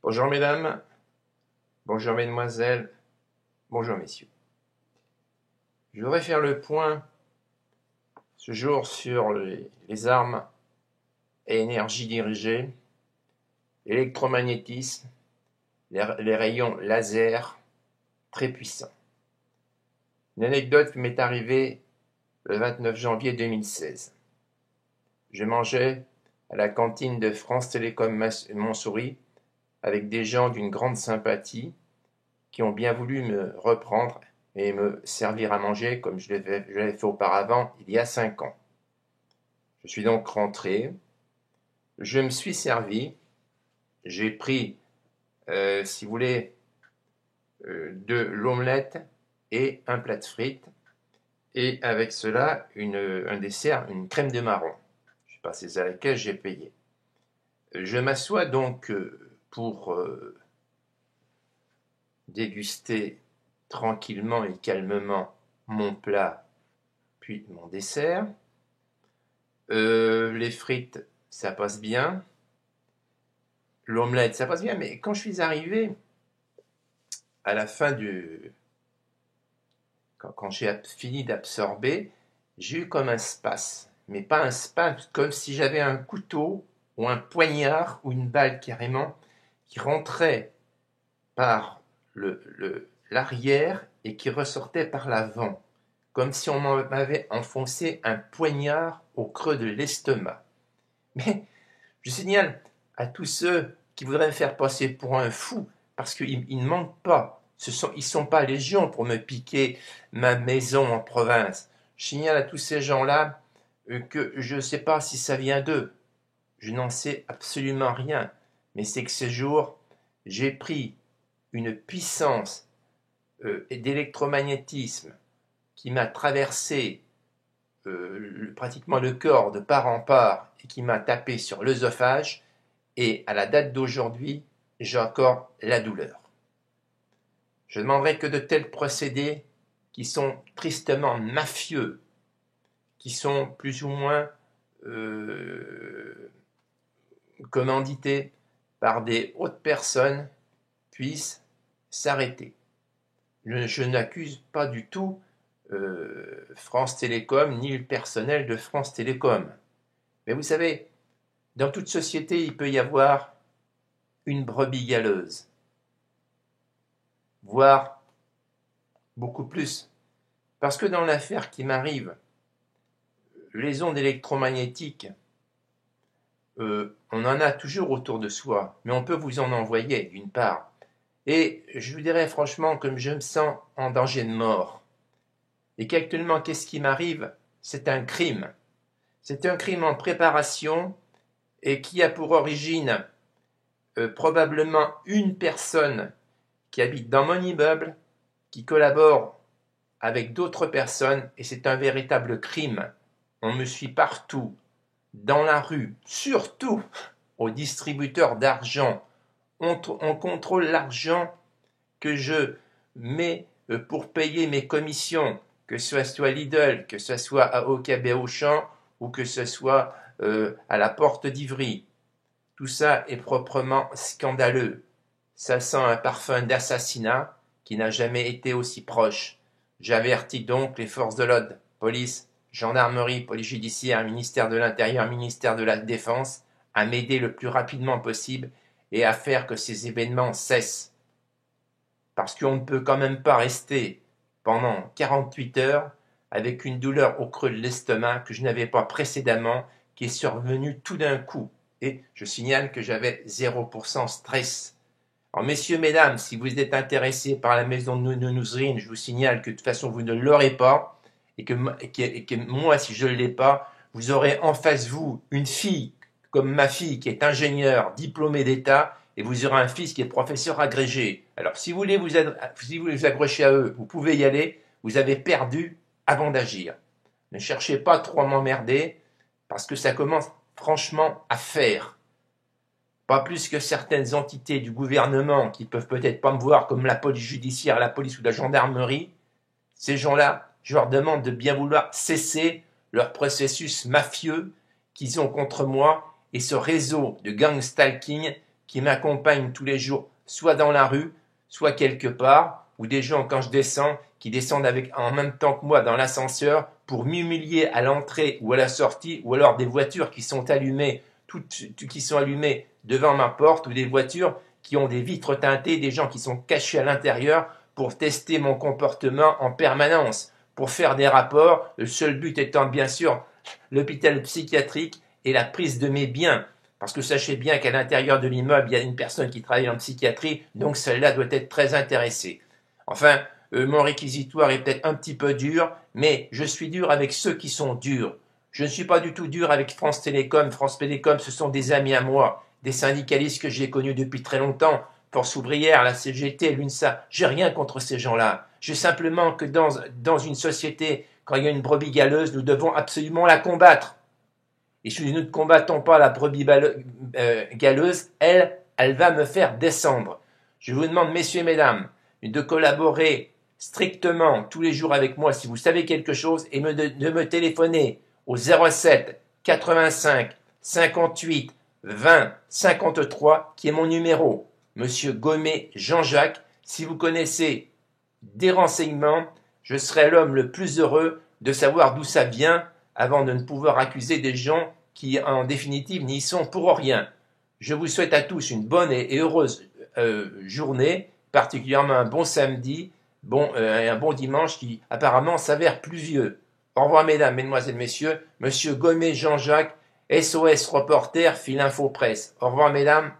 Bonjour mesdames, bonjour mesdemoiselles, bonjour messieurs. Je voudrais faire le point ce jour sur les armes et énergie dirigée, l'électromagnétisme, les rayons laser très puissants. Une anecdote m'est arrivée le 29 janvier 2016. Je mangeais à la cantine de France Télécom Montsouris avec des gens d'une grande sympathie qui ont bien voulu me reprendre et me servir à manger comme je l'avais fait auparavant il y a 5 ans. Je suis donc rentré, je me suis servi, j'ai pris, si vous voulez, de l'omelette et un plat de frites, et avec cela un dessert, une crème de marron. Je sais pas, c'est à laquelle j'ai payé. Je m'assois donc pour déguster tranquillement et calmement mon plat, puis mon dessert. Les frites, ça passe bien. L'omelette, ça passe bien. Mais quand je suis arrivé à la fin quand j'ai fini d'absorber, j'ai eu comme un spasme. Mais pas un spasme, comme si j'avais un couteau ou un poignard ou une balle carrément qui rentrait par l'arrière et qui ressortait par l'avant, comme si on m'avait enfoncé un poignard au creux de l'estomac. Mais je signale à tous ceux qui voudraient me faire passer pour un fou, parce qu'ils ne mentent pas. Ils ne sont pas légion pour me piquer ma maison en province. Je signale à tous ces gens-là que je ne sais pas si ça vient d'eux. Je n'en sais absolument rien. Mais c'est que ce jour, j'ai pris une puissance d'électromagnétisme qui m'a traversé pratiquement le corps de part en part et qui m'a tapé sur l'œsophage, et à la date d'aujourd'hui, j'ai encore la douleur. Je demanderai que de tels procédés qui sont tristement mafieux, qui sont plus ou moins commandités par des hautes personnes, puissent s'arrêter. Je n'accuse pas du tout France Télécom ni le personnel de France Télécom. Mais vous savez, dans toute société, il peut y avoir une brebis galeuse, voire beaucoup plus. Parce que dans l'affaire qui m'arrive, les ondes électromagnétiques, on en a toujours autour de soi, mais on peut vous en envoyer d'une part. Et je vous dirais franchement, comme je me sens en danger de mort, et qu'actuellement, qu'est-ce qui m'arrive? C'est un crime. C'est un crime en préparation et qui a pour origine probablement une personne qui habite dans mon immeuble, qui collabore avec d'autres personnes, et c'est un véritable crime. On me suit partout, dans la rue, surtout aux distributeurs d'argent. On contrôle l'argent que je mets pour payer mes commissions, que ce soit Lidl, que ce soit à OKB Auchan ou que ce soit à la Porte d'Ivry. Tout ça est proprement scandaleux. Ça sent un parfum d'assassinat qui n'a jamais été aussi proche. J'avertis donc les forces de l'ordre, police, gendarmerie, police judiciaire, ministère de l'Intérieur, ministère de la Défense, à m'aider le plus rapidement possible et à faire que ces événements cessent. Parce qu'on ne peut quand même pas rester pendant 48 heures avec une douleur au creux de l'estomac que je n'avais pas précédemment, qui est survenue tout d'un coup. Et je signale que j'avais 0% stress. Alors messieurs, mesdames, si vous êtes intéressés par la maison de Nouzrine, je vous signale que de toute façon vous ne l'aurez pas, et que moi, si je ne l'ai pas, vous aurez en face de vous une fille comme ma fille qui est ingénieure, diplômée d'État, et vous aurez un fils qui est professeur agrégé. Alors si vous voulez vous accrocher à eux, vous pouvez y aller, vous avez perdu avant d'agir. Ne cherchez pas trop à m'emmerder, parce que ça commence franchement à faire. Pas plus que certaines entités du gouvernement qui peuvent peut-être pas me voir comme la police judiciaire, la police ou la gendarmerie. Ces gens-là, je leur demande de bien vouloir cesser leur processus mafieux qu'ils ont contre moi et ce réseau de gang stalking qui m'accompagnent tous les jours, soit dans la rue, soit quelque part, ou des gens quand je descends, qui descendent avec, en même temps que moi dans l'ascenseur pour m'humilier à l'entrée ou à la sortie, ou alors des voitures qui sont allumées, qui sont allumées devant ma porte, ou des voitures qui ont des vitres teintées, des gens qui sont cachés à l'intérieur pour tester mon comportement en permanence, pour faire des rapports, le seul but étant bien sûr l'hôpital psychiatrique et la prise de mes biens. Parce que sachez bien qu'à l'intérieur de l'immeuble, il y a une personne qui travaille en psychiatrie, donc celle-là doit être très intéressée. Enfin, mon réquisitoire est peut-être un petit peu dur, mais je suis dur avec ceux qui sont durs. Je ne suis pas du tout dur avec France Télécom. France Télécom, ce sont des amis à moi, des syndicalistes que j'ai connus depuis très longtemps. Force ouvrière, la CGT, l'UNSA, j'ai rien contre ces gens-là. J'ai simplement que dans une société, quand il y a une brebis galeuse, nous devons absolument la combattre. Et si nous ne combattons pas la brebis galeuse, elle va me faire descendre. Je vous demande, messieurs et mesdames, de collaborer strictement tous les jours avec moi si vous savez quelque chose et de me téléphoner au 07 85 58 20 53 qui est mon numéro. Monsieur Gomé Jean-Jacques, si vous connaissez des renseignements, je serai l'homme le plus heureux de savoir d'où ça vient avant de ne pouvoir accuser des gens qui, en définitive, n'y sont pour rien. Je vous souhaite à tous une bonne et heureuse journée, particulièrement un bon samedi, un bon dimanche qui apparemment s'avère pluvieux. Au revoir mesdames, mesdemoiselles, messieurs, monsieur Gomé Jean-Jacques, SOS Reporter, Fil Info Presse. Au revoir mesdames.